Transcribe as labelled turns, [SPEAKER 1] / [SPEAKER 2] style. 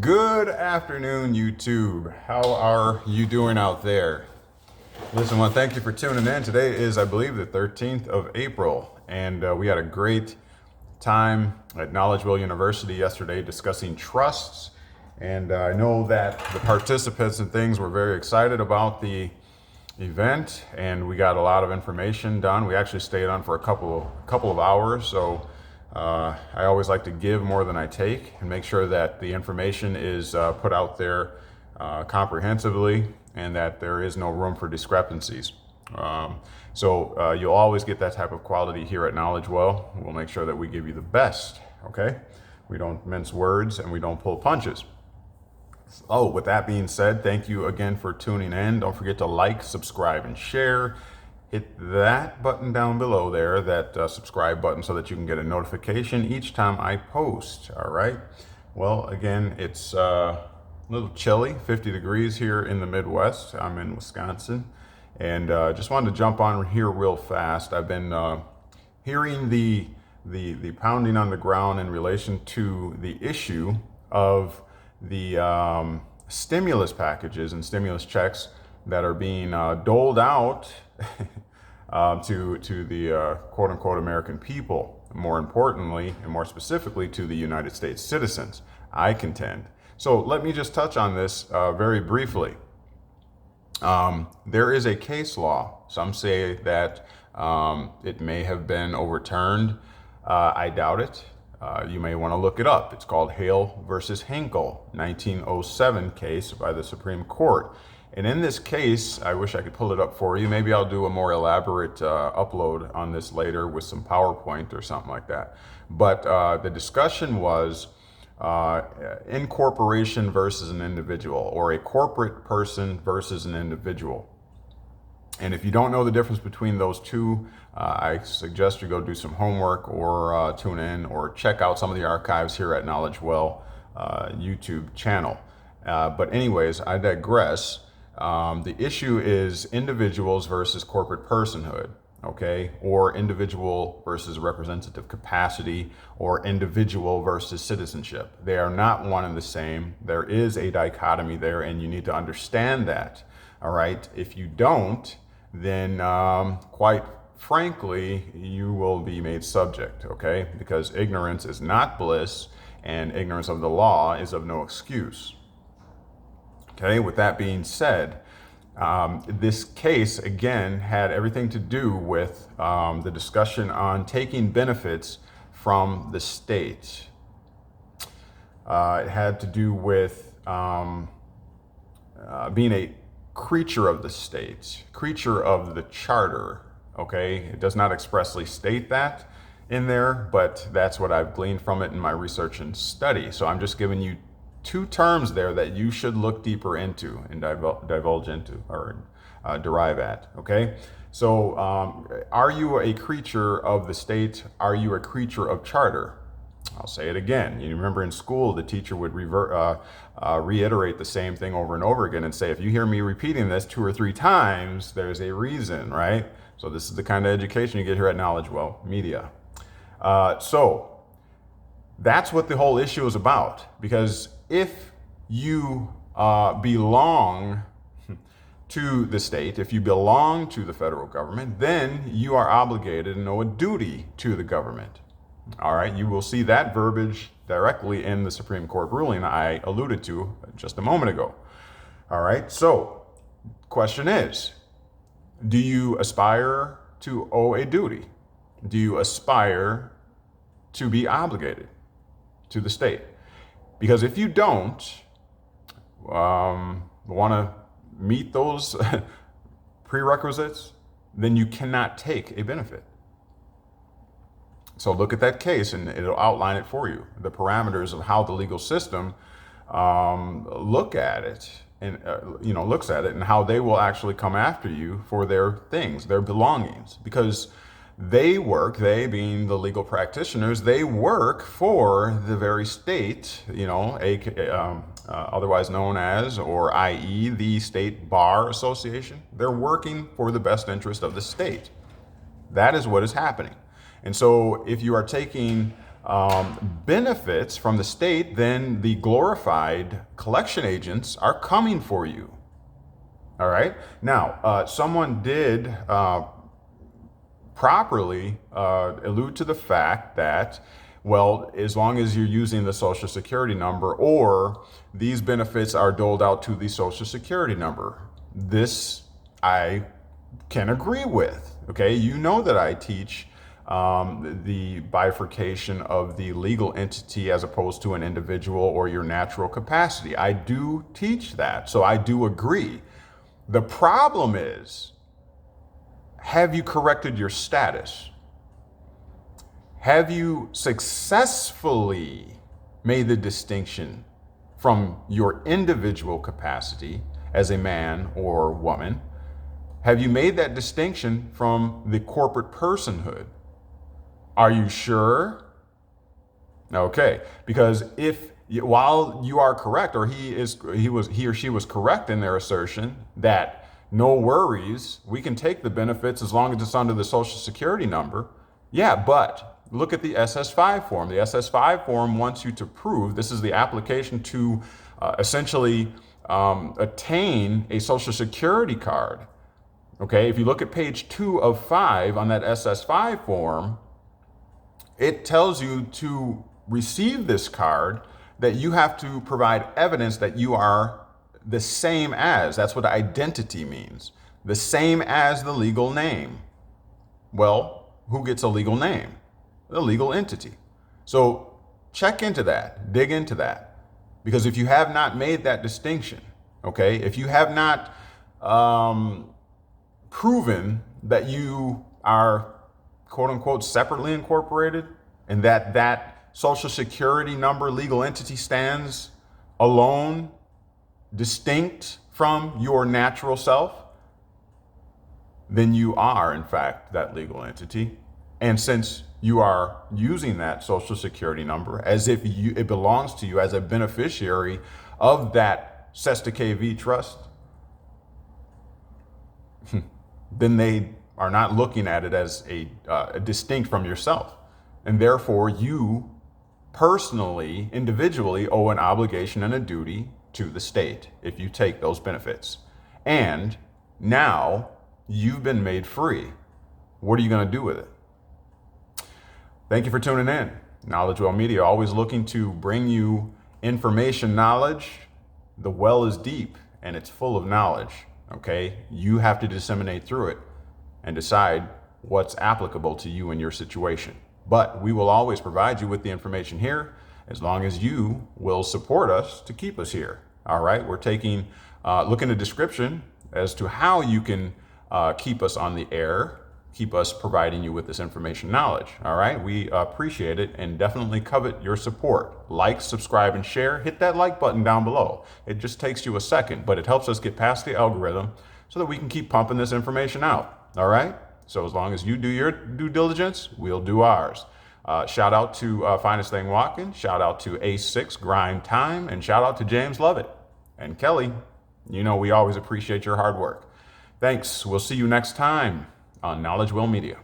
[SPEAKER 1] Good afternoon, YouTube. How are you doing out there? Listen, I want to thank you for tuning in. Today is, I believe, the 13th of April, and we had a great time at KNOWLEDGEWELL University yesterday discussing trusts. And I know that the participants and things were very excited about the event, and we got a lot of information done. We actually stayed on for a couple of hours, so I always like to give more than I take and make sure that the information is put out there comprehensively and that there is no room for discrepancies. So you'll always get that type of quality here at KNOWLEDGEWELL. We'll make sure that we give you the best, okay? We don't mince words and we don't pull punches. Oh, with that being said, thank you again for tuning in. Don't forget to like, subscribe, and share. Hit that button down below there, that subscribe button, so that you can get a notification each time I post, all right? Well, again, it's a little chilly, 50 degrees here in the Midwest. I'm in Wisconsin, and just wanted to jump on here real fast. I've been hearing the pounding on the ground in relation to the issue of the stimulus packages and stimulus checks that are being doled out to the quote-unquote American people, more importantly and more specifically to the United States citizens, I contend. So let me just touch on this very briefly. There is a case law. Some say that it may have been overturned. I doubt it. You may want to look it up. It's called Hale versus Hinkle, 1907 case by the Supreme Court. And in this case, I wish I could pull it up for you. Maybe I'll do a more elaborate upload on this later with some PowerPoint or something like that. But the discussion was incorporation versus an individual, or a corporate person versus an individual. And if you don't know the difference between those two, I suggest you go do some homework, or tune in or check out some of the archives here at KNOWLEDGEWELL YouTube channel. But anyways, I digress. The issue is individuals versus corporate personhood, okay? Or individual versus representative capacity, or individual versus citizenship. They are not one and the same. There is a dichotomy there, and you need to understand that, all right? If you don't, then quite frankly, you will be made subject, okay? Because ignorance is not bliss, and ignorance of the law is of no excuse. Okay, with that being said, this case, again, had everything to do with the discussion on taking benefits from the state. It had to do with being a creature of the state, creature of the charter, okay? It does not expressly state that in there, but that's what I've gleaned from it in my research and study. So I'm just giving you two terms there that you should look deeper into and divulge into, or derive at, okay? So are you a creature of the state? Are you a creature of charter? I'll say it again. You remember in school, the teacher would reiterate the same thing over and over again and say, if you hear me repeating this 2 or 3 times, there's a reason, right? So this is the kind of education you get here at KNOWLEDGEWELL Media. So that's what the whole issue is about, because if you belong to the state, if you belong to the federal government, then you are obligated and owe a duty to the government. All right, you will see that verbiage directly in the Supreme Court ruling I alluded to just a moment ago. All right, so question is, do you aspire to owe a duty? Do you aspire to be obligated to the state? Because if you don't want to meet those prerequisites, then you cannot take a benefit. So look at that case and it'll outline it for you, the parameters of how the legal system looks at it and how they will actually come after you for their things, their belongings, because they being the legal practitioners, they work for the very state, otherwise known as, or i.e. the State Bar Association. They're working for the best interest of the state. That is what is happening. And so if you are taking benefits from the state, then the glorified collection agents are coming for you. All right. Now, someone did properly allude to the fact that, well, as long as you're using the Social Security number, or these benefits are doled out to the Social Security number. This I can agree with. Okay, you know that I teach the bifurcation of the legal entity as opposed to an individual or your natural capacity. I do teach that, so I do agree. The problem is, have you corrected your status? Have you successfully made the distinction from your individual capacity as a man or woman? Have you made that distinction from the corporate personhood? Are you sure? Okay, because while you are correct, or he or she was correct in their assertion that no worries, we can take the benefits as long as it's under the Social Security number. Yeah, but look at the SS5 form. The SS5 form wants you to prove, this is the application to essentially attain a Social Security card. Okay, if you look at page 2 of 5 on that SS5 form, it tells you to receive this card that you have to provide evidence that you are the same as, that's what identity means, the same as the legal name. Well, who gets a legal name? The legal entity. So check into that, dig into that, because if you have not made that distinction, okay, if you have not proven that you are quote unquote separately incorporated and that Social Security number legal entity stands alone, distinct from your natural self, then you are in fact that legal entity. And since you are using that Social Security number as if it belongs to you as a beneficiary of that Sesta KV trust, then they are not looking at it as a distinct from yourself. And therefore, you personally, individually owe an obligation and a duty to the state if you take those benefits. And now you've been made free. What are you going to do with it? Thank you for tuning in. KNOWLEDGEWELL Media, always looking to bring you information, knowledge. The well is deep and it's full of knowledge. Okay, you have to disseminate through it and decide what's applicable to you in your situation. But we will always provide you with the information here as long as you will support us to keep us here. All right, we're taking, look in the description as to how you can keep us on the air, keep us providing you with this information knowledge. All right, we appreciate it and definitely covet your support. Like, subscribe, and share. Hit that like button down below. It just takes you a second, but it helps us get past the algorithm so that we can keep pumping this information out. All right, so as long as you do your due diligence, we'll do ours. Shout out to Finest Thing Walking, shout out to A6 Grind Time, and shout out to James Lovett. And Kelly, you know we always appreciate your hard work. Thanks. We'll see you next time on KNOWLEDGEWELL Media.